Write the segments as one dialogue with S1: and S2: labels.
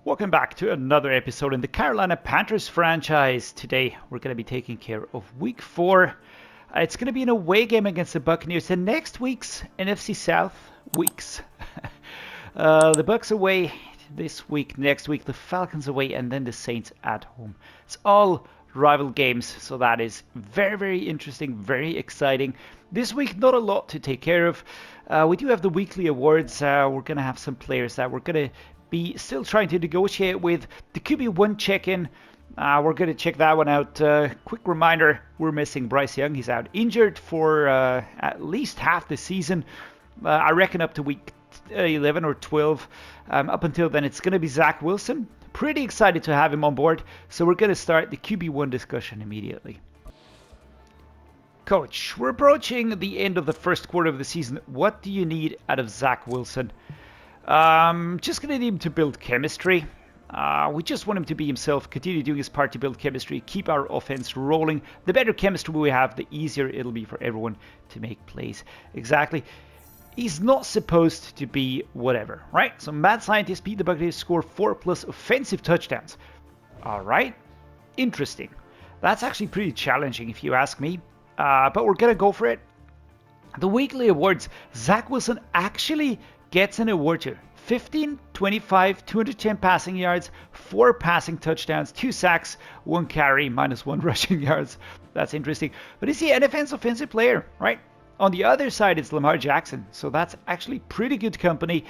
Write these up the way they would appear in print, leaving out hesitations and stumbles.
S1: Welcome back to another episode in the Carolina Panthers franchise. Today we're going to be taking care of week 4. It's going to be an away game against the Buccaneers and next week's NFC South weeks. The Bucs away this week, next week the Falcons away, and then the Saints at home. It's all rival games, so that is very, very interesting, very exciting. This week, not a lot to take care of. We do have the weekly awards. We're going to have some players that we're going to be still trying to negotiate with. The QB1 check-in, we're going to check that one out. Quick reminder, we're missing Bryce Young. He's out injured for at least half the season. I reckon up to week 11 or 12. Up until then, it's going to be Zach Wilson. Pretty excited to have him on board. So we're going to start the QB1 discussion immediately. Coach, we're approaching the end of the first quarter of the season. What do you need out of Zach Wilson? Just going to need him to build chemistry. We just want him to be himself, continue doing his part to build chemistry, keep our offense rolling. The better chemistry we have, the easier it'll be for everyone to make plays. Exactly. He's not supposed to be whatever, right? So mad scientists beat the Buccaneers, score 4+ offensive touchdowns. All right. Interesting. That's actually pretty challenging if you ask me. But we're going to go for it. The weekly awards, Zach Wilson actually gets an award here. 15, 25, 210 passing yards, 4 passing touchdowns, 2 sacks, 1 carry, -1 rushing yards. That's interesting. But is he an offensive player, right? On the other side, it's Lamar Jackson. So that's actually pretty good company.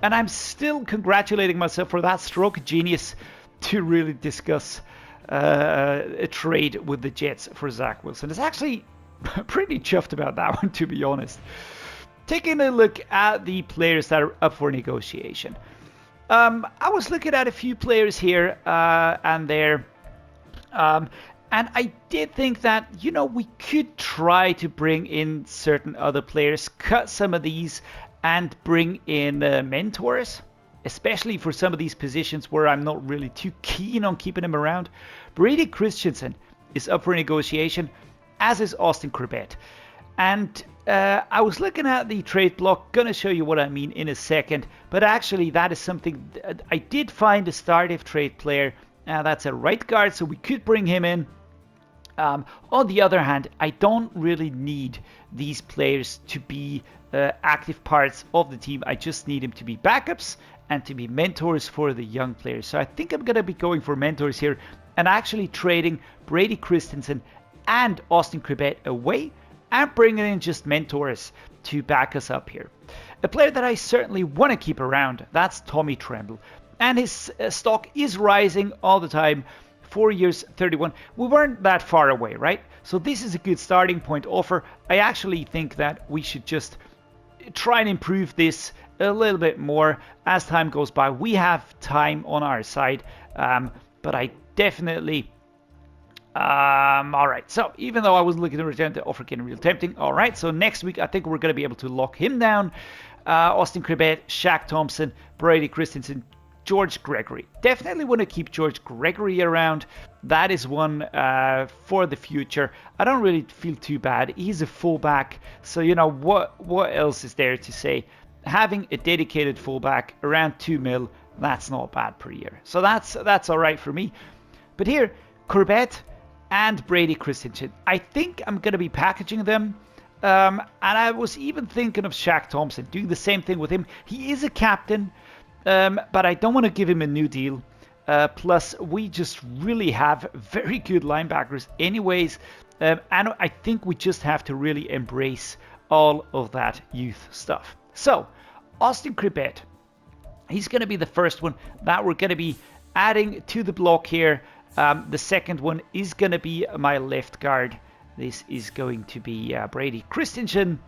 S1: And I'm still congratulating myself for that stroke genius to really discuss a trade with the Jets for Zach Wilson. It's actually pretty chuffed about that one, to be honest. Taking a look at the players that are up for negotiation. I was looking at a few players here and there. And I did think that, we could try to bring in certain other players, cut some of these, and bring in mentors, especially for some of these positions where I'm not really too keen on keeping him around. Brady Christensen is up for negotiation, as is Austin Corbett. And I was looking at the trade block, gonna show you what I mean in a second, but actually that is something, I did find a start-if trade player, that's a right guard, so we could bring him in. On the other hand, I don't really need these players to be active parts of the team. I just need them to be backups and to be mentors for the young players. So I think I'm going to be going for mentors here and actually trading Brady Christensen and Austin Corbett away and bringing in just mentors to back us up here. A player that I certainly want to keep around, that's Tommy Tremble. And his stock is rising all the time. 4 years, 31. We weren't that far away, right? So this is a good starting point offer. I actually think that we should just try and improve this a little bit more as time goes by. We have time on our side, but I definitely... all right, so even though I wasn't looking to return the offer, getting real tempting. All right, so next week I think we're going to be able to lock him down. Austin Corbett, Shaq Thompson, Brady Christensen, George Gregory. Definitely want to keep George Gregory around. That is one for the future. I don't really feel too bad. He's a fullback, so what else is there to say? Having a dedicated fullback around 2 mil, that's not bad per year. So that's all right for me. But here, Corbett and Brady Christensen. I think I'm going to be packaging them. And I was even thinking of Shaq Thompson, doing the same thing with him. He is a captain. But I don't want to give him a new deal. Plus, we just really have very good linebackers anyways. And I think we just have to really embrace all of that youth stuff. So, Austin Corbett. He's going to be the first one that we're going to be adding to the block here. The second one is going to be my left guard. This is going to be Brady Christensen.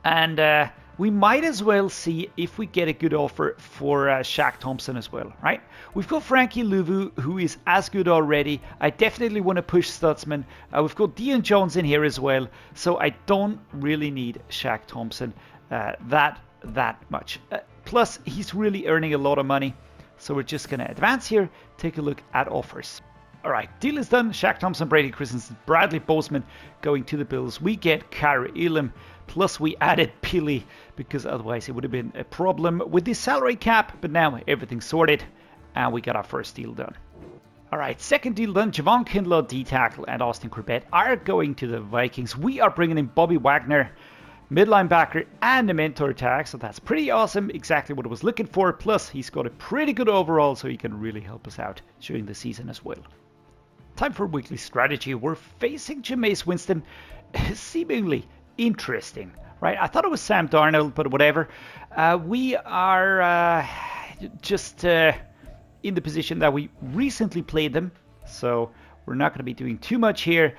S1: And... we might as well see if we get a good offer for Shaq Thompson as well, right? We've got Frankie Louvu, who is as good already. I definitely want to push Stutzman. We've got Deion Jones in here as well. So I don't really need Shaq Thompson that much. Plus, he's really earning a lot of money. So we're just going to advance here, take a look at offers. All right, deal is done. Shaq Thompson, Brady Christensen, Bradley Bozeman going to the Bills. We get Kara Elam, plus we added Pili because otherwise it would have been a problem with the salary cap. But now everything's sorted and we got our first deal done. All right, second deal done. Javon Kinlaw, D-tackle, and Austin Corbett are going to the Vikings. We are bringing in Bobby Wagner, mid-linebacker, and a mentor tag. So that's pretty awesome. Exactly what I was looking for. Plus, he's got a pretty good overall, so he can really help us out during the season as well. Time for weekly strategy. We're facing Jameis Winston. Seemingly interesting, right? I thought it was Sam Darnold, but whatever. We are just in the position that we recently played them, so we're not going to be doing too much here.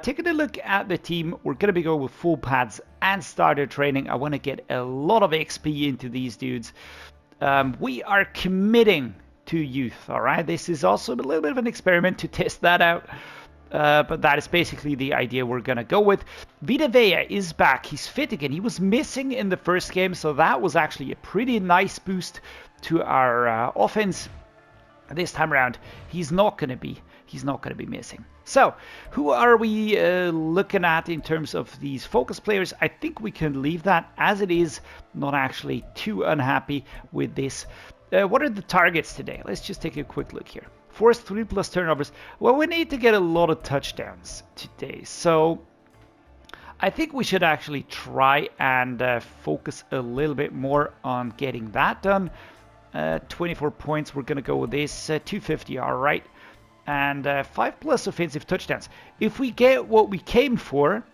S1: Taking a look at the team, we're going to be going with full pads and starter training. I want to get a lot of XP into these dudes. We are committing to youth, all right? This is also a little bit of an experiment to test that out, but that is basically the idea we're going to go with. Vita Vea is back. He's fit again. He was missing in the first game, so that was actually a pretty nice boost to our offense. This time around, he's not going to be missing. So, who are we looking at in terms of these focus players? I think we can leave that as it is. Not actually too unhappy with this. What are the targets today? Let's just take a quick look here. Forced 3+ turnovers. Well, we need to get a lot of touchdowns today. So, I think we should actually try and focus a little bit more on getting that done. 24 points, we're going to go with this. 250, all right. And 5+ offensive touchdowns. If we get what we came for,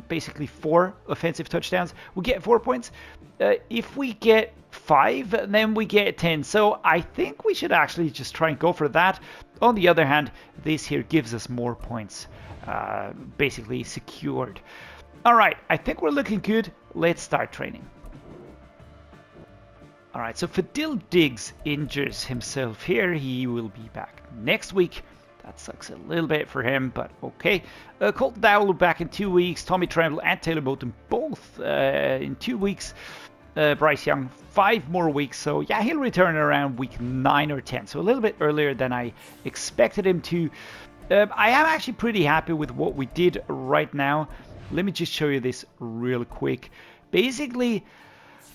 S1: basically 4 offensive touchdowns, we get 4 points. If we get 5, then we get 10. So I think we should actually just try and go for that. On the other hand, this here gives us more points, basically secured. All right, I think we're looking good. Let's start training. All right, so Fadil Diggs injures himself here. He will be back next week. That sucks a little bit for him, but okay. Colton Dowell back in 2 weeks. Tommy Tremble and Taylor Moton both in 2 weeks. Bryce Young 5 more weeks. So yeah, he'll return around week 9 or 10. So a little bit earlier than I expected him to. I am actually pretty happy with what we did right now. Let me just show you this real quick. Basically,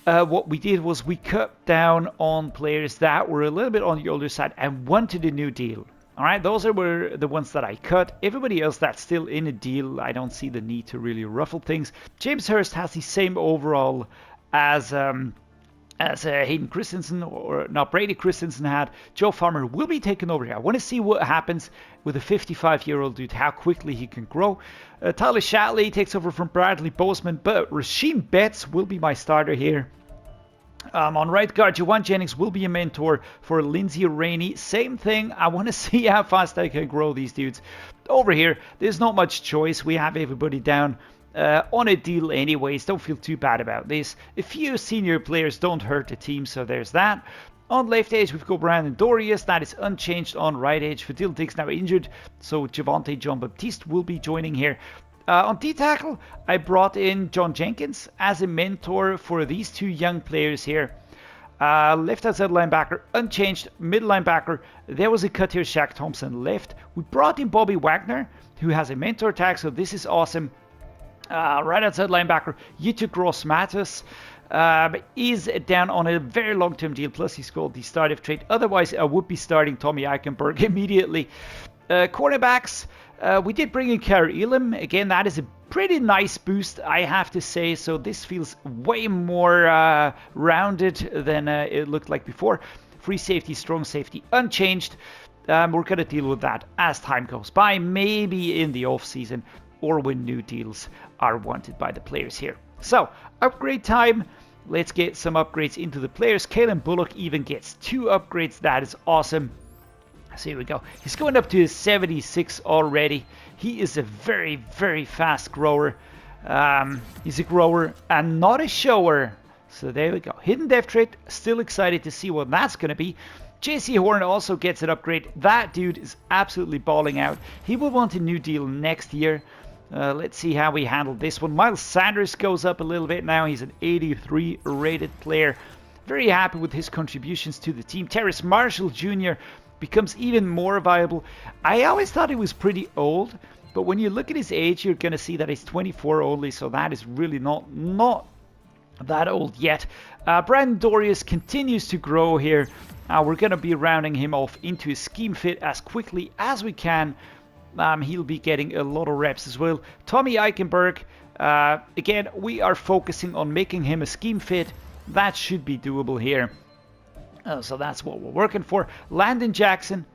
S1: what we did was we cut down on players that were a little bit on the older side and wanted a new deal. All right, those were the ones that I cut. Everybody else that's still in a deal, I don't see the need to really ruffle things. James Hurst has the same overall as Hayden Christensen, or not Brady Christensen had. Joe Farmer will be taken over here. I want to see what happens with a 55-year-old dude, how quickly he can grow. Tyler Shatley takes over from Bradley Bozeman, but Rasheem Betts will be my starter here. On right guard, Juwan Jennings will be a mentor for Lindsey Rainey. Same thing. I want to see how fast I can grow these dudes. Over here, there's not much choice. We have everybody down on a deal anyways. Don't feel too bad about this. A few senior players don't hurt the team, so there's that. On left edge, we've got Brandon Dorius. That is unchanged. On right edge, Fadil Diggs now injured, so Javonte Jean-Baptiste will be joining here. On D-tackle, I brought in John Jenkins as a mentor for these 2 young players here. Left outside linebacker, unchanged. Middle linebacker, there was a cut here. Shaq Thompson left. We brought in Bobby Wagner, who has a mentor tag, so this is awesome. Right outside linebacker, Yitu Gross Matus is down on a very long-term deal, plus he's called the start of trade. Otherwise, I would be starting Tommy Eichenberg immediately. Cornerbacks, we did bring in Kara Elam. Again, that is a pretty nice boost, I have to say. So this feels way more rounded than it looked like before. Free safety, strong safety, unchanged. We're going to deal with that as time goes by, maybe in the off-season or when new deals are wanted by the players here. So, upgrade time. Let's get some upgrades into the players. Kalen Bullock even gets 2 upgrades. That is awesome. So here we go. He's going up to 76 already. He is a very, very fast grower. He's a grower and not a shower. So there we go. Hidden depth trait. Still excited to see what that's going to be. JC Horn also gets an upgrade. That dude is absolutely balling out. He will want a new deal next year. Let's see how we handle this one. Miles Sanders goes up a little bit now. He's an 83 rated player. Very happy with his contributions to the team. Terrace Marshall Jr. becomes even more viable. I always thought he was pretty old, but when you look at his age, you're going to see that he's 24 only, so that is really not that old yet. Brandon Dorius continues to grow here. We're going to be rounding him off into his scheme fit as quickly as we can. He'll be getting a lot of reps as well. Tommy Eichenberg, again, we are focusing on making him a scheme fit. That should be doable here. So that's what we're working for. Landon Jackson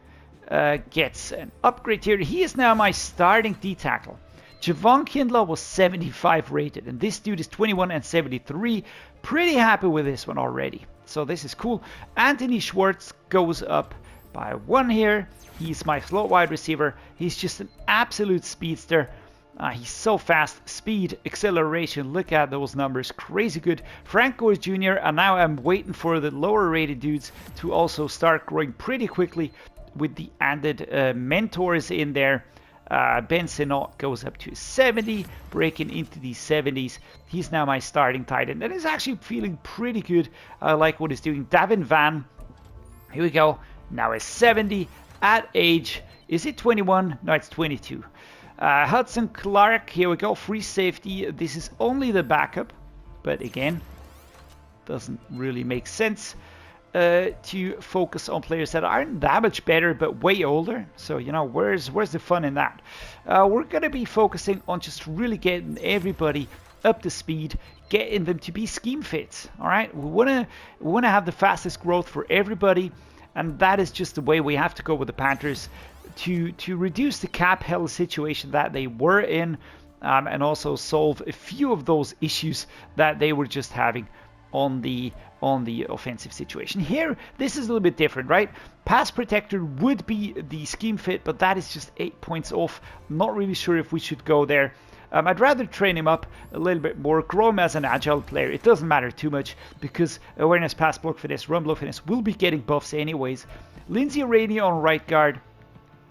S1: gets an upgrade here. He is now my starting D-tackle. Javon Kindle was 75 rated, and this dude is 21 and 73. Pretty happy with this one already. So this is cool. Anthony Schwartz goes up by 1 here. He's my slot wide receiver. He's just an absolute speedster. He's so fast. Speed, acceleration, look at those numbers. Crazy good. Frank Gore Jr. And now I'm waiting for the lower rated dudes to also start growing pretty quickly with the added mentors in there. Ben Sinnott goes up to 70, breaking into the 70s. He's now my starting tight end, and is actually feeling pretty good. I like what he's doing. Davin Van, here we go. Now is 70 at age. Is it 21? No, it's 22. Hudson Clark, here we go. Free safety. This is only the backup, but again, doesn't really make sense to focus on players that aren't that much better but way older. So, you know, where's the fun in that? We're going to be focusing on just really getting everybody up to speed, getting them to be scheme fits. All right, we want to have the fastest growth for everybody, and that is just the way we have to go with the Panthers to reduce the cap hell situation that they were in, and also solve a few of those issues that they were just having on the offensive situation. Here, this is a little bit different, right? Pass protector would be the scheme fit, but that is just 8 points off. I'm not really sure if we should go there. I'd rather train him up a little bit more, grow him as an agile player. It doesn't matter too much because awareness, pass block finesse, run block finesse will be getting buffs anyways. Lindsay Rainey on right guard.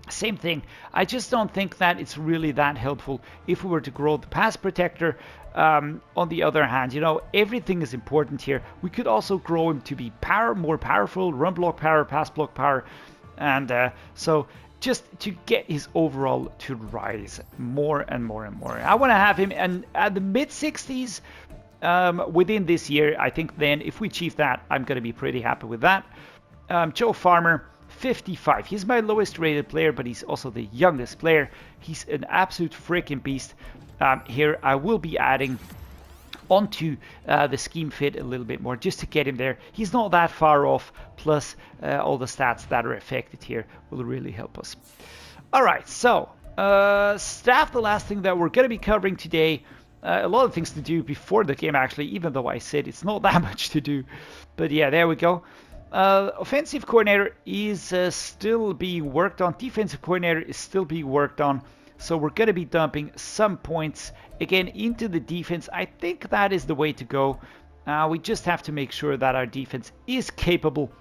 S1: Same thing. I just don't think that it's really that helpful if we were to grow the pass protector. On the other hand, you know, everything is important here. We could also grow him to be more powerful, run block power, pass block power, and so just to get his overall to rise more and more and more. I want to have him at the mid 60s within this year. I think then if we achieve that, I'm going to be pretty happy with that. Joe Farmer, 55. He's my lowest rated player, but he's also the youngest player. He's an absolute freaking beast. Here I will be adding onto the scheme fit a little bit more just to get him there. He's not that far off, plus all the stats that are affected here will really help us. Alright, so staff, the last thing that we're going to be covering today. A lot of things to do before the game actually, even though I said it's not that much to do. But yeah, there we go. Offensive coordinator is still being worked on. Defensive coordinator is still being worked on. So we're going to be dumping some points again into the defense. I think that is the way to go. We just have to make sure that our defense is capable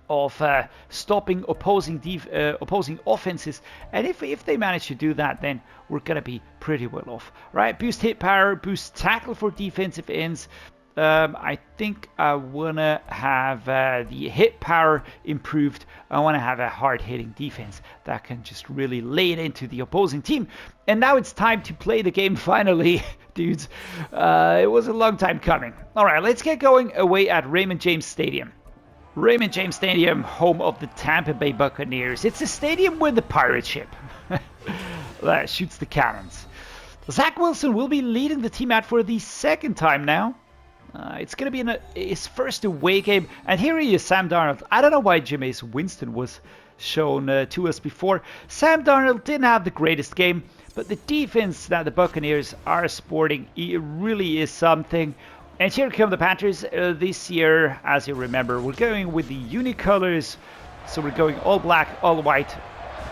S1: of stopping opposing offenses. And if they manage to do that, then we're going to be pretty well off. Right? Boost hit power, boost tackle for defensive ends. I think I want to have the hit power improved. I want to have a hard-hitting defense that can just really lay it into the opposing team. And now it's time to play the game finally, dudes. It was a long time coming. All right, let's get going away at Raymond James Stadium. Raymond James Stadium, home of the Tampa Bay Buccaneers. It's a stadium with the pirate ship that shoots the cannons. Zach Wilson will be leading the team out for the second time now. It's going to be his first away game. And here he is, Sam Darnold. I don't know why Jameis Winston was shown to us before. Sam Darnold didn't have the greatest game, but the defense that the Buccaneers are sporting, it really is something. And here come the Panthers this year. As you remember, we're going with the unicolors. So we're going all black, all white.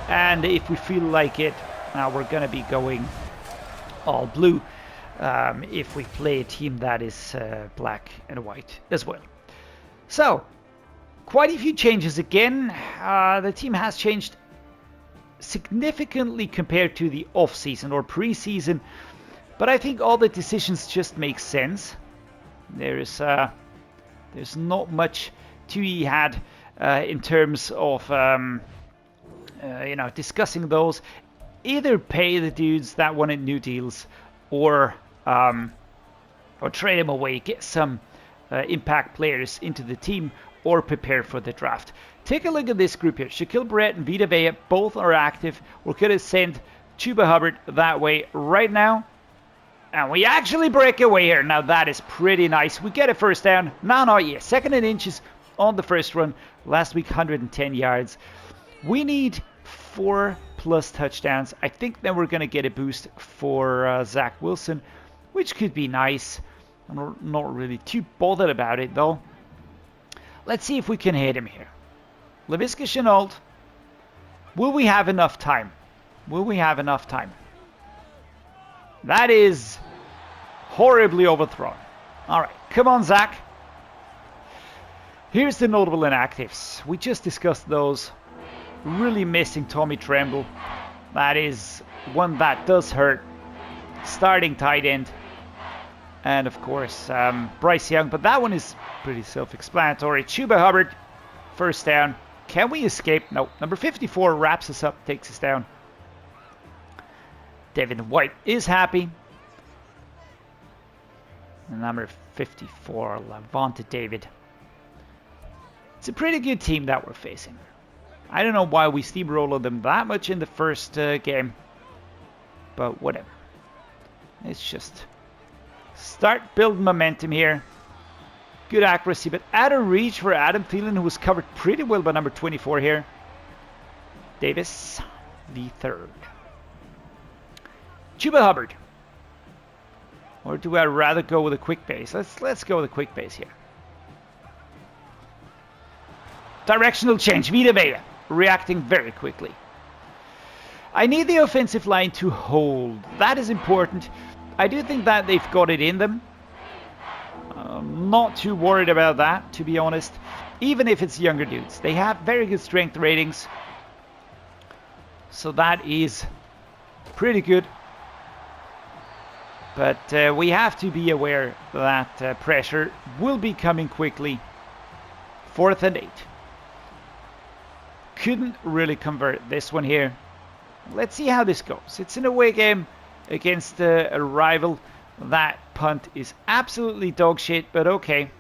S1: And if we feel like it, we're going to be going all blue. If we play a team that is black and white as well. So, quite a few changes again. The team has changed significantly compared to the off-season or pre-season, but I think all the decisions just make sense. There's There's not much to be had in terms of discussing those. Either pay the dudes that wanted new deals, or trade them away, get some impact players into the team, or prepare for the draft. Take a look at this group here. Shaquille Barrett and Vita Vea both are active. We're going to send Chuba Hubbard that way right now. And we actually break away here. Now that is pretty nice. We get a first down. No, not yet. 2nd and inches on the first run. Last week, 110 yards. We need 4+ touchdowns. I think then we're going to get a boost for Zach Wilson, which could be nice. I'm not really too bothered about it, though. Let's see if we can hit him here. Laviska Shenault. Will we have enough time? Will we have enough time? That is horribly overthrown. All right, come on, Zach. Here's the notable inactives. We just discussed those. Really missing Tommy Tremble. That is one that does hurt. Starting tight end. And of course, Bryce Young. But that one is pretty self-explanatory. Chuba Hubbard, first down. Can we escape? No. Number 54 wraps us up, takes us down. Devin White is happy. And number 54, Lavonte David. It's a pretty good team that we're facing. I don't know why we steamrolled them that much in the first game. But whatever. It's just start building momentum here. Good accuracy, but out of reach for Adam Thielen, who was covered pretty well by number 24 here. Davis, the third. Chuba Hubbard. Or do I rather go with a quick base? Let's go with a quick base here. Directional change. Vita Vea reacting very quickly. I need the offensive line to hold. That is important. I do think that they've got it in them. I'm not too worried about that, to be honest. Even if it's younger dudes. They have very good strength ratings. So that is pretty good. But we have to be aware that pressure will be coming quickly. 4th and 8. Couldn't really convert this one here. Let's see how this goes. It's an away game against a rival. That punt is absolutely dog shit, but okay.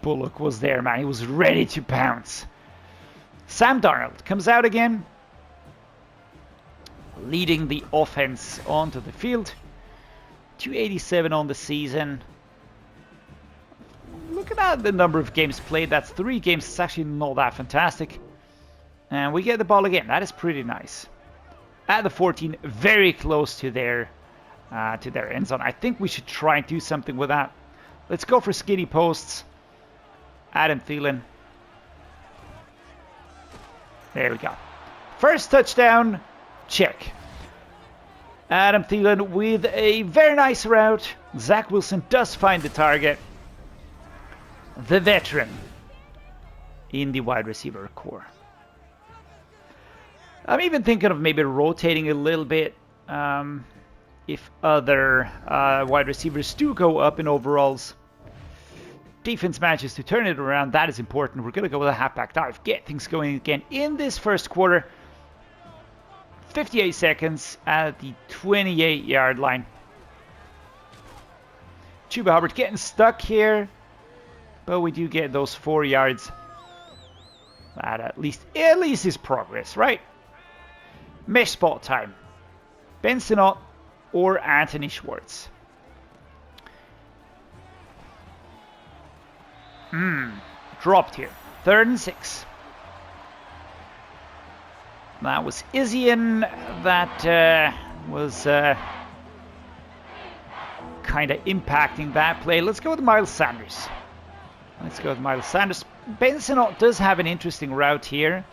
S1: Bullock was there, man. He was ready to pounce. Sam Darnold comes out again, leading the offense onto the field. 287 on the season. Look at the number of games played. That's 3 games. It's actually not that fantastic. And we get the ball again. That is pretty nice. At the 14, very close to their end zone. I think we should try and do something with that. Let's go for skinny posts. Adam Thielen. There we go. First touchdown. Check. Adam Thielen with a very nice route. Zach Wilson does find the target. The veteran in the wide receiver core. I'm even thinking of maybe rotating a little bit if other wide receivers do go up in overalls. Defense manages to turn it around. That is important. We're going to go with a halfback dive. Get things going again in this first quarter. 58 seconds at the 28-yard line. Chuba Hubbard getting stuck here. But we do get those 4 yards. That at least is progress, right? Mesh spot time. Ben Sinnott or Anthony Schwartz. Dropped here. 3rd and 6. That was Isian. That was kind of impacting that play. Let's go with Miles Sanders. Ben Sinnott does have an interesting route here.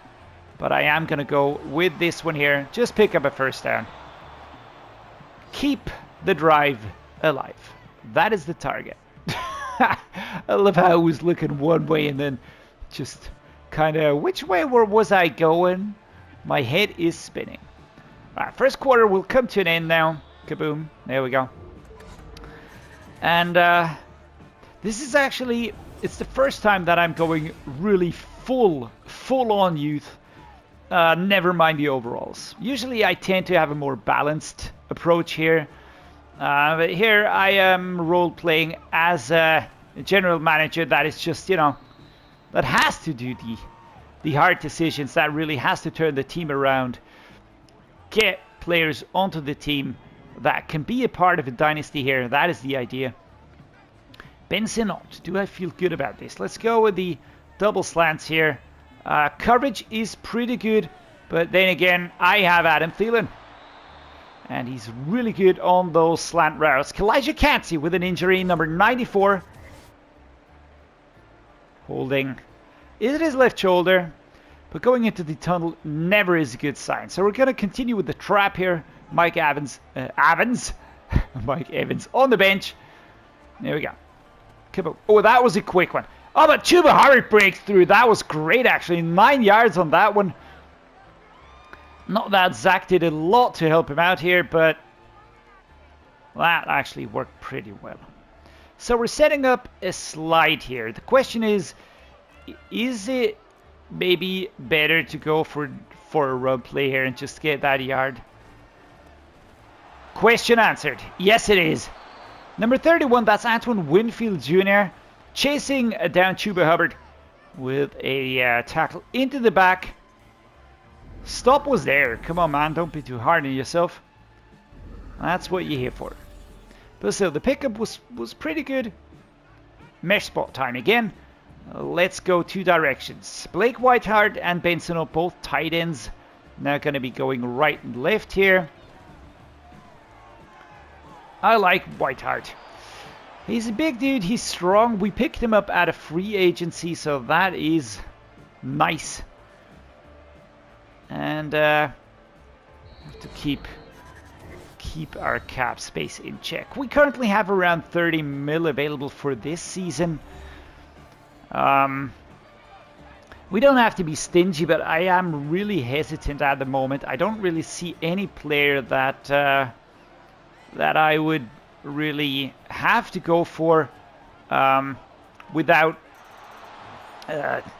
S1: But I am going to go with this one here. Just pick up a first down. Keep the drive alive. That is the target. I love how I was looking one way and then just kind of, which way was I going? My head is spinning. All right, first quarter will come to an end now. Kaboom. There we go. And the This is actually, it's the first time that I'm going really full on youth. Never mind the overalls. Usually I tend to have a more balanced approach here. But here I am role-playing as a general manager that is just, you know, that has to do the hard decisions, that really has to turn the team around, get players onto the team that can be a part of a dynasty here. That is the idea. Ben Sinnott, do I feel good about this? Let's go with the double slants here. Coverage is pretty good, but then again, I have Adam Thielen. And he's really good on those slant routes. Kalijah Kancey with an injury, number 94. Holding. It is left shoulder, but going into the tunnel never is a good sign. So we're going to continue with the trap here. Mike Evans. Mike Evans on the bench. There we go. Come on. Oh, that was a quick one. Oh, but Chuba Hubbard breaks through. That was great, actually. 9 yards on that one. Not that Zach did a lot to help him out here, but that actually worked pretty well. So we're setting up a slide here. The question is it maybe better to go for a run play here and just get that yard? Question answered. Yes, it is. Number 31, that's Antoine Winfield Jr. chasing down Chuba Hubbard with a tackle into the back. Stop was there. Come on, man. Don't be too hard on yourself. That's what you're here for. But still, the pickup was pretty good. Mesh spot time again. Let's go two directions. Blake Whiteheart and Benson are both tight ends. Now going to be going right and left here. I like Whiteheart. He's a big dude. He's strong. We picked him up at a free agency, so that is nice. And have to keep our cap space in check. We currently have around 30 mil available for this season. We don't have to be stingy, but I am really hesitant at the moment. I don't really see any player that that I would really have to go for without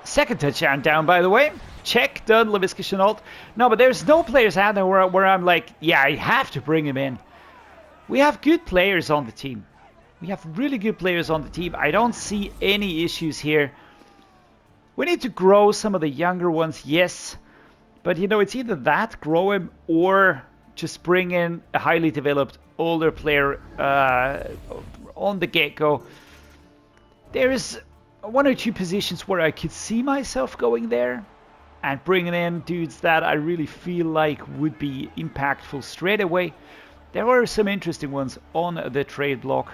S1: second touchdown down, by the way. Check, done, Laviska Shenault. No, but there's no players out there where I'm like, yeah, I have to bring him in. We have good players on the team. We have really good players on the team. I don't see any issues here. We need to grow some of the younger ones, yes. But, you know, it's either that, grow him, or just bring in a highly developed older player on the get-go. There is one or two positions where I could see myself going there and bringing in dudes that I really feel like would be impactful straight away. There are some interesting ones on the trade block.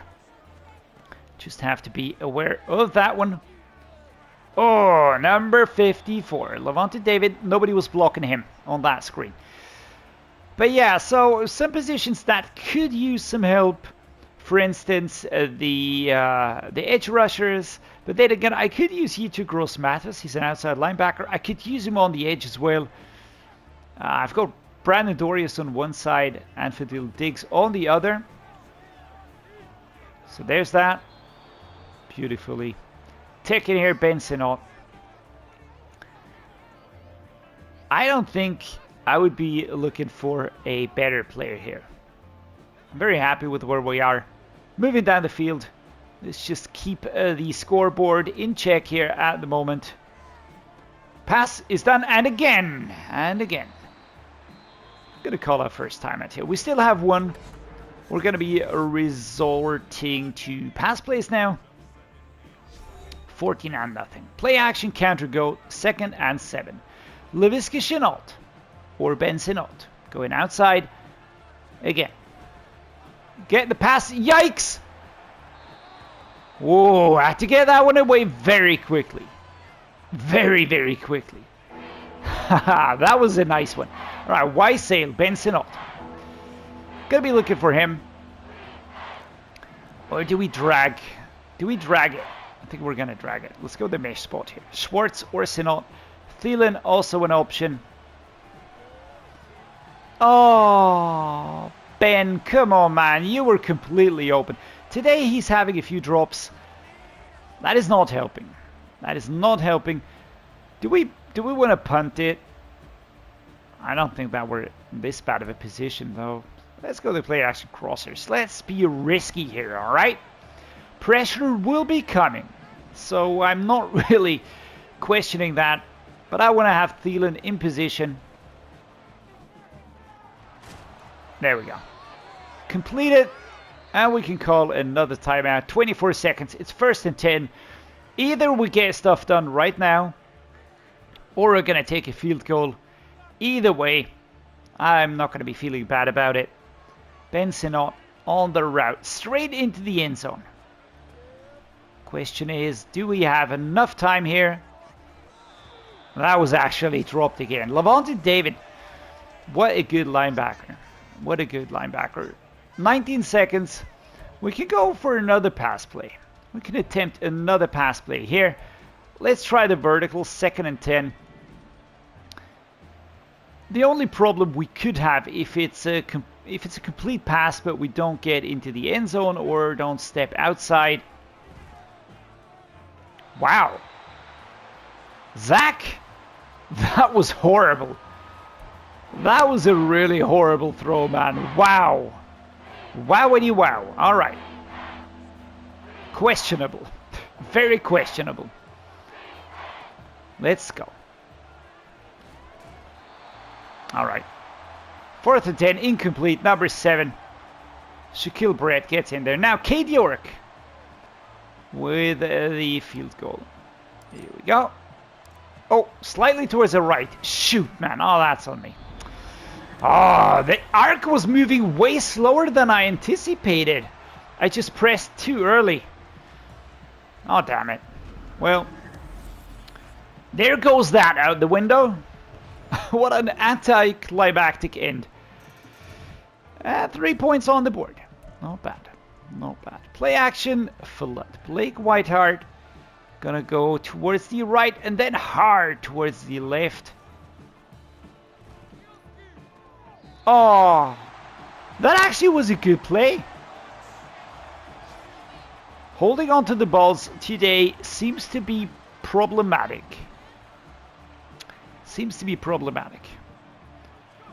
S1: Just have to be aware of that one. Oh, number 54, Levante David. Nobody was blocking him on that screen. But yeah, so some positions that could use some help. For instance, the edge rushers. But then again, I could use Yetur Gross-Matos. He's an outside linebacker. I could use him on the edge as well. I've got Brandon Dorius on one side and Fadil Diggs on the other. So there's that. Beautifully taken here, Ben Sinnott. I don't think I would be looking for a better player here. I'm very happy with where we are. Moving down the field. Let's just keep the scoreboard in check here at the moment. Pass is done, and again, and again. I'm going to call out first time out here. We still have one. We're going to be resorting to pass plays now. 14-0. Play action, counter go, 2nd and 7. Laviska Shenault or Ben Sinnott going outside again. Get the pass. Yikes! Whoa, I had to get that one away very quickly. Very, very quickly. Haha, that was a nice one. Alright, Wiseale, Ben Sinnott. Gonna be looking for him. Or do we drag? Do we drag it? I think we're gonna drag it. Let's go the mesh spot here. Schwartz or Sinnott. Thielen also an option. Oh, Ben, come on, man. You were completely open. Today he's having a few drops. That is not helping. That is not helping. Do we want to punt it? I don't think that we're in this bad of a position, though. Let's go to play action crossers. Let's be risky here, all right? Pressure will be coming, so I'm not really questioning that. But I want to have Thielen in position. There we go. Completed, and we can call another timeout. 24 seconds. It's 1st and 10. Either we get stuff done right now, or we're going to take a field goal. Either way, I'm not going to be feeling bad about it. Benson on the route, straight into the end zone. Question is, do we have enough time here? That was actually dropped again. Levante David, what a good linebacker. What a good linebacker. 19 seconds. We can go for another pass play. We can attempt another pass play here. Let's try the vertical, 2nd and 10. The only problem we could have if it's a complete pass but we don't get into the end zone or don't step outside. Wow. Zach, that was horrible. That was a really horrible throw, man. Wow. Wowity wow. All right. Questionable. Very questionable. Let's go. All right. 4th and 10, incomplete, number 7. Shaquille Brett gets in there. Now, Cade York with the field goal. Here we go. Oh, slightly towards the right. Shoot, man. Oh, that's on me. Oh, the arc was moving way slower than I anticipated. I just pressed too early. Oh, damn it. Well, there goes that out the window. What an anticlimactic end. 3 points on the board. Not bad. Not bad. Play action, Follett. Blake Whiteheart gonna go towards the right and then hard towards the left. Oh, that actually was a good play. Holding on to the balls today seems to be problematic. Seems to be problematic.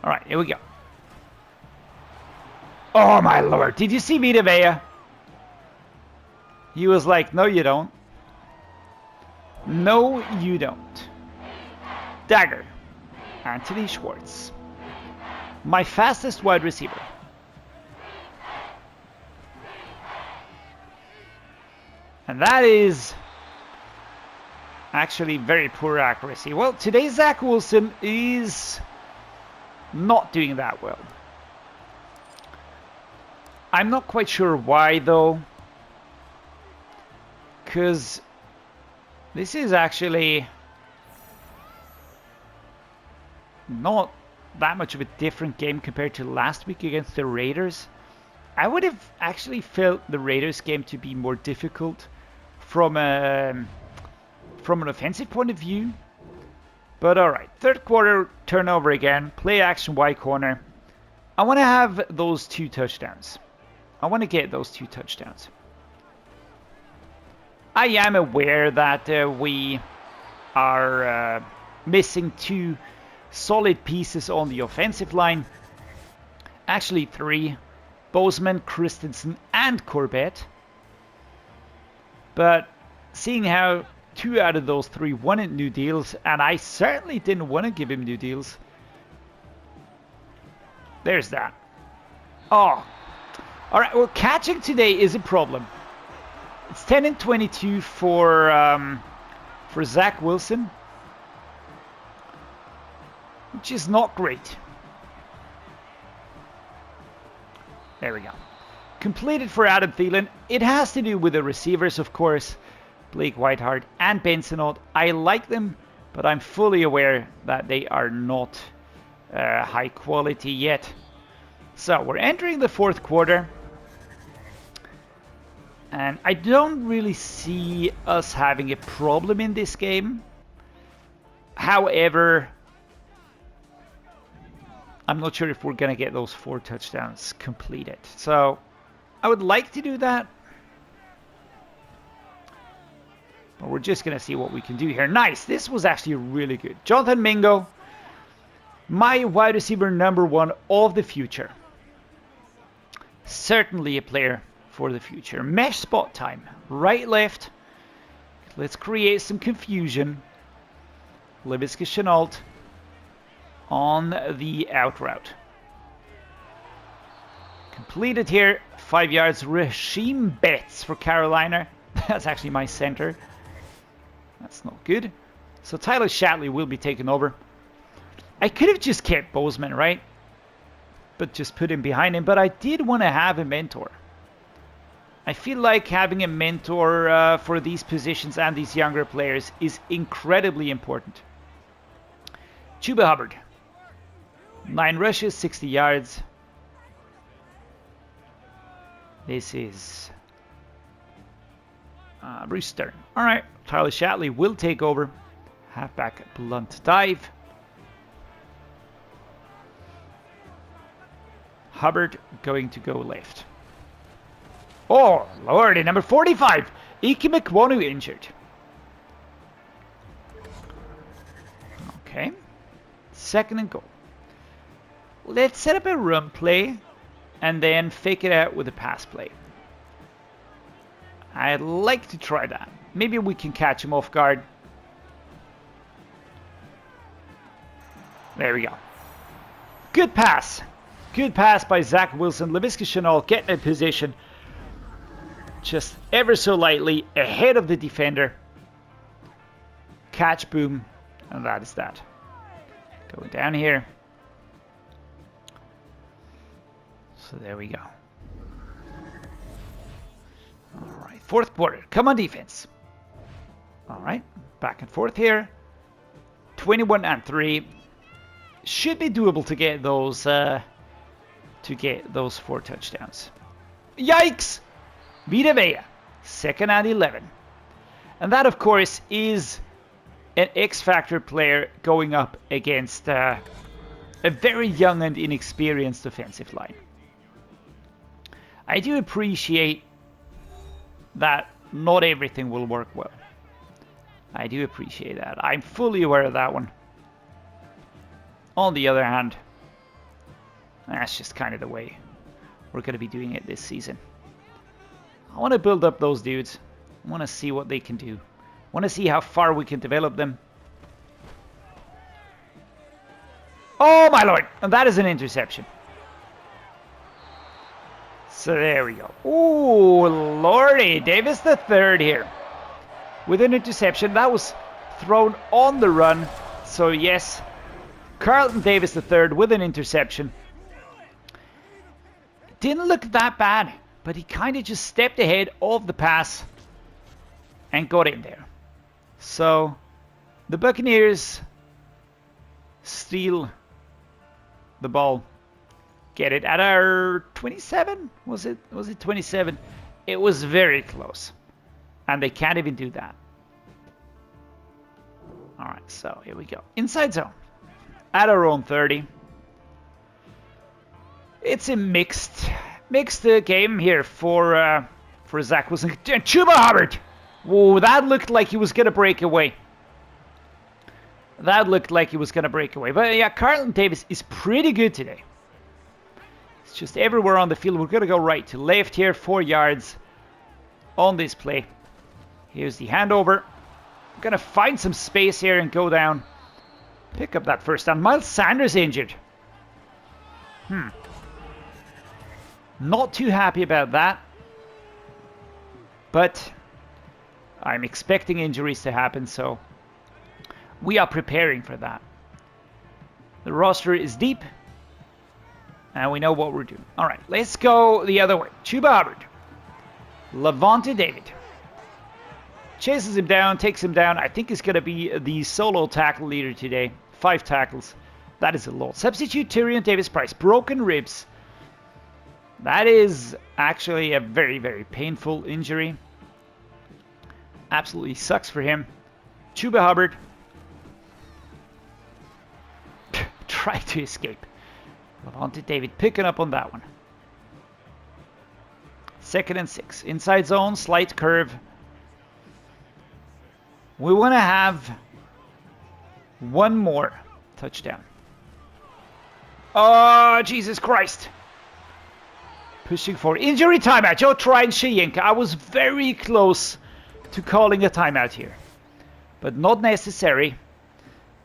S1: All right, here we go. Oh, my Lord. Did you see Vita Vea? He was like, no, you don't. No, you don't. Dagger. Anthony Schwartz. My fastest wide receiver. And that is actually very poor accuracy. Well, today Zach Wilson is not doing that well. I'm not quite sure why, though. Because this is actually not that much of a different game compared to last week against the Raiders. I would have actually felt the Raiders game to be more difficult from an offensive point of view. But alright, 3rd quarter turnover again, play action Y corner. I want to have those 2 touchdowns. I want to get those 2 touchdowns. I am aware that we are missing 2 solid pieces on the offensive line. Actually 3. Bozeman, Christensen, and Corbett. But seeing how 2 out of those 3 wanted new deals, and I certainly didn't want to give him new deals. There's that. Oh. Alright, well, catching today is a problem. It's 10 and 22 for Zach Wilson, which is not great. There we go. Completed for Adam Thielen. It has to do with the receivers, of course. Blake Whiteheart and Benson. I like them, but I'm fully aware that they are not high quality yet. So we're entering the 4th quarter. And I don't really see us having a problem in this game. However, I'm not sure if we're going to get those 4 touchdowns completed. So I would like to do that. But we're just going to see what we can do here. Nice. This was actually really good. Jonathan Mingo, my wide receiver #1 of the future. Certainly a player for the future. Mesh spot time. Right, left. Let's create some confusion. Laviska Shenault on the out route. Completed here. 5 yards. Rasheem Betts for Carolina. That's actually my center. That's not good. So Tyler Shatley will be taken over. I could have just kept Bozeman, right? But just put him behind him. But I did want to have a mentor. I feel like having a mentor for these positions and these younger players is incredibly important. Chuba Hubbard. 9 rushes, 60 yards. This is Bruce Stern. All right, Tyler Shatley will take over. Halfback blunt dive. Hubbard going to go left. Oh, lordy, number 45. Ike McWonu injured. Okay. 2nd and goal. Let's set up a run play and then fake it out with a pass play. I'd like to try that. Maybe we can catch him off guard. There we go. Good pass. Good pass by Zach Wilson. Laviska Shenault getting in position. Just ever so lightly ahead of the defender. Catch, boom. And that is that. Going down here. So there we go. Alright, 4th quarter. Come on, defense. Alright, back and forth here. 21-3. Should be doable to get those 4 touchdowns. Yikes! Vita Vea. 2nd and 11. And that, of course, is an X-Factor player going up against a very young and inexperienced offensive line. I do appreciate that not everything will work well. I do appreciate that. I'm fully aware of that one. On the other hand, that's just kind of the way we're going to be doing it this season. I want to build up those dudes. I want to see what they can do. I want to see how far we can develop them. Oh my lord! And that is an interception. So there we go. Ooh, lordy. Davis the third here. With an interception. That was thrown on the run. So yes, Carlton Davis the third with an interception. Didn't look that bad, but he kind of just stepped ahead of the pass and got in there. So the Buccaneers steal the ball. Get it at our 27? Was it 27? It was very close. And they can't even do that. Alright, so here we go. Inside zone. At our own 30. It's a mixed game here for Zach Wilson. Chuba Hubbard! Whoa, that looked like he was going to break away. But yeah, Carlton Davis is pretty good today. It's just everywhere on the field. We're going to go right to left here. 4 yards on this play. Here's the handover. We're going to find some space here and go down. Pick up that first down. Miles Sanders injured. Not too happy about that. But I'm expecting injuries to happen, so we are preparing for that. The roster is deep. And we know what we're doing. All right, let's go the other way. Chuba Hubbard. Lavonte David. Chases him down, takes him down. I think he's going to be the solo tackle leader today. 5 tackles. That is a lot. Substitute Tyrion Davis-Price. Broken ribs. That is actually a very, very painful injury. Absolutely sucks for him. Chuba Hubbard. Try to escape. Lavonte David picking up on that one. 2nd and 6. Inside zone, slight curve. We want to have one more touchdown. Oh, Jesus Christ. Pushing for injury timeout. Joe tried Shayinka. I was very close to calling a timeout here. But not necessary,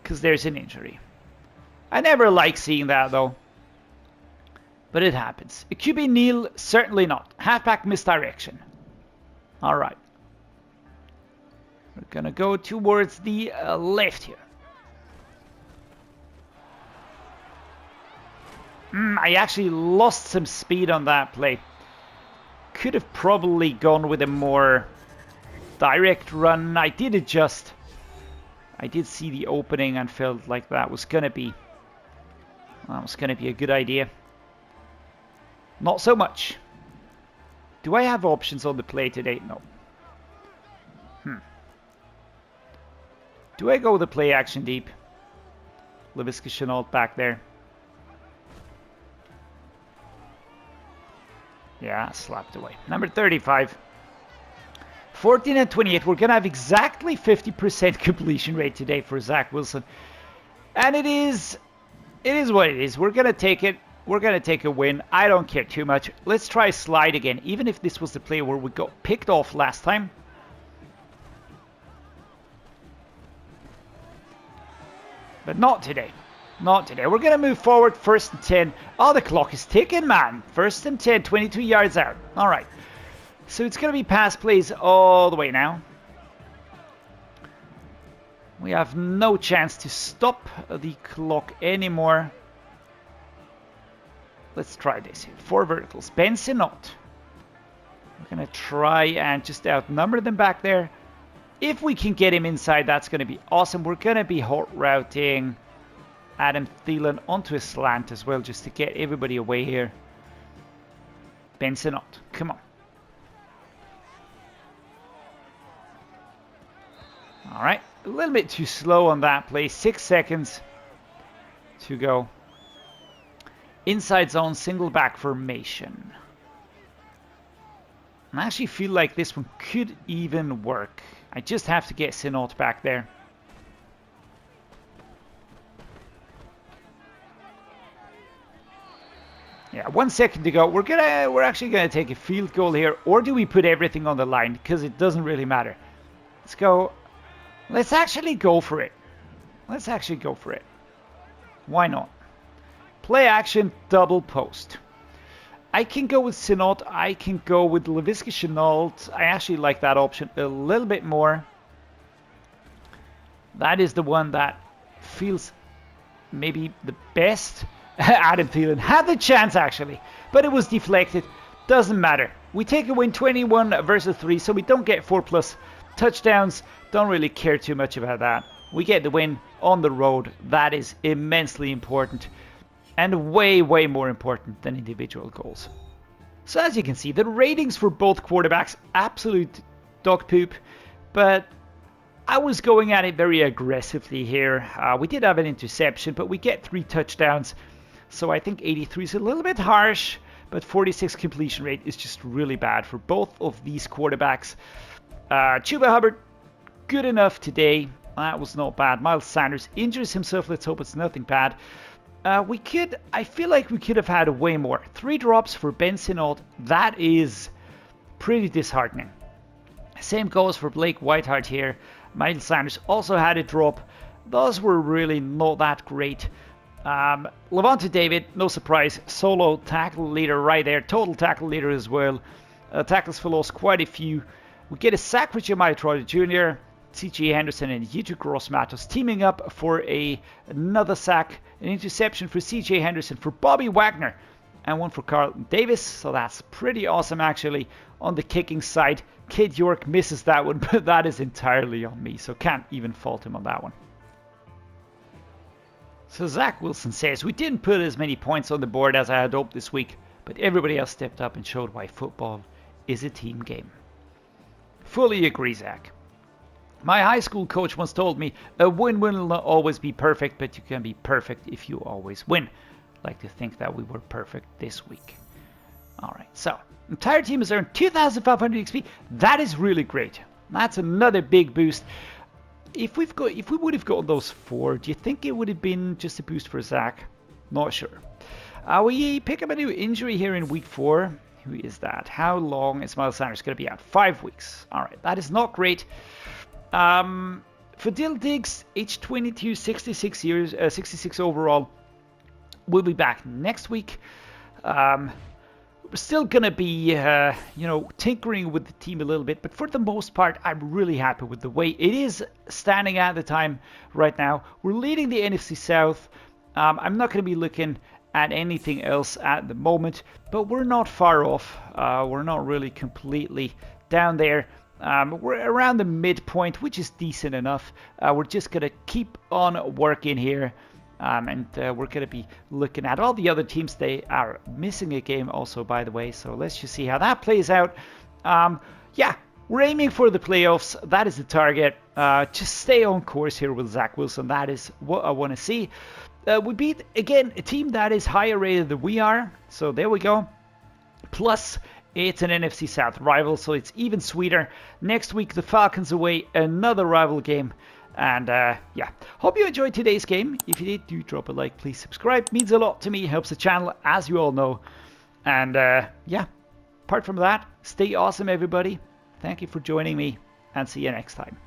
S1: because there's an injury. I never like seeing that, though. But it happens. A QB kneel, certainly not. Halfback misdirection. All right. We're going to go towards the left here. I actually lost some speed on that play. Could have probably gone with a more direct run. I did adjust. I did see the opening and felt like that was going to be a good idea. Not so much. Do I have options on the play today? No. Do I go with the play action deep? LaVisca Chenault back there. Yeah, slapped away. Number 35. 14 and 28. We're going to have exactly 50% completion rate today for Zach Wilson. And it is what it is. We're going to take it. We're going to take a win. I don't care too much. Let's try slide again. Even if this was the play where we got picked off last time. But not today. Not today. We're going to move forward. 1st and 10. Oh, the clock is ticking, man. 1st and 10. 22 yards out. All right. So it's going to be pass plays all the way now. We have no chance to stop the clock anymore. Let's try this here. 4 verticals. Benson not. We're going to try and just outnumber them back there. If we can get him inside, that's going to be awesome. We're going to be hot routing Adam Thielen onto a slant as well, just to get everybody away here. Benson not. Come on. All right. A little bit too slow on that play. 6 seconds to go. Inside zone, single back formation. I actually feel like this one could even work. I just have to get Sinot back there. Yeah, 1 second to go. We're actually gonna take a field goal here, or do we put everything on the line? Because it doesn't really matter. Let's go. Let's actually go for it. Let's actually go for it. Why not? Play action, double post. I can go with Sinot. I can go with LaVisca Chenault. I actually like that option a little bit more. That is the one that feels maybe the best. Adam Thielen had the chance actually, but it was deflected. Doesn't matter. We take a win 21 versus 3, so we don't get 4+ touchdowns. Don't really care too much about that. We get the win on the road. That is immensely important. And way, way more important than individual goals. So as you can see, the ratings for both quarterbacks, absolute dog poop. But I was going at it very aggressively here. We did have an interception, but we get 3 touchdowns. So I think 83 is a little bit harsh. But 46 completion rate is just really bad for both of these quarterbacks. Chuba Hubbard, good enough today. That was not bad. Miles Sanders injures himself. Let's hope it's nothing bad. I feel like we could have had way more. 3 drops for Ben Sinot. That is pretty disheartening. Same goes for Blake Whiteheart here. Miles Sanders also had a drop. Those were really not that great. Levante David, no surprise, solo tackle leader right there. Total tackle leader as well. Tackles for loss, quite a few. We get a sack for Jeremiah Trotter Jr., C.J. Henderson and Yutu Gross-Matos teaming up for another sack. An interception for C.J. Henderson, for Bobby Wagner, and one for Carlton Davis. So that's pretty awesome actually. On the kicking side, Kid York misses that one, but that is entirely on me. So can't even fault him on that one. So Zach Wilson says, we didn't put as many points on the board as I had hoped this week, but everybody else stepped up and showed why football is a team game. Fully agree, Zach. My high school coach once told me, a win will not always be perfect, but you can be perfect if you always win. I'd like to think that we were perfect this week. Alright, so, entire team has earned 2,500 XP. That is really great. That's another big boost. if we would have gotten those 4, do you think it would have been just a boost for Zach? Not sure. We pick up a new injury here in week 4. Who is that? How long is Miles Sanders going to be out? 5 weeks. All right, that is not great. For Dill Diggs, age 22, 66 years, 66 overall. We'll be back next week. We're still going to be, tinkering with the team a little bit. But for the most part, I'm really happy with the way it is standing at the time right now. We're leading the NFC South. I'm not going to be looking at anything else at the moment. But we're not far off. We're not really completely down there. We're around the midpoint, which is decent enough. We're just going to keep on working here. And we're going to be looking at all the other teams. They are missing a game also, by the way. So let's just see how that plays out. Yeah, we're aiming for the playoffs. That is the target. Just stay on course here with Zach Wilson. That is what I want to see. We beat, again, a team that is higher rated than we are. So there we go. Plus, it's an NFC South rival, so it's even sweeter. Next week, the Falcons away, another rival game. And yeah, hope you enjoyed today's game. If you did, do drop a like, please subscribe. Means a lot to me, helps the channel, as you all know. And yeah, apart from that, stay awesome, everybody. Thank you for joining me, and see you next time.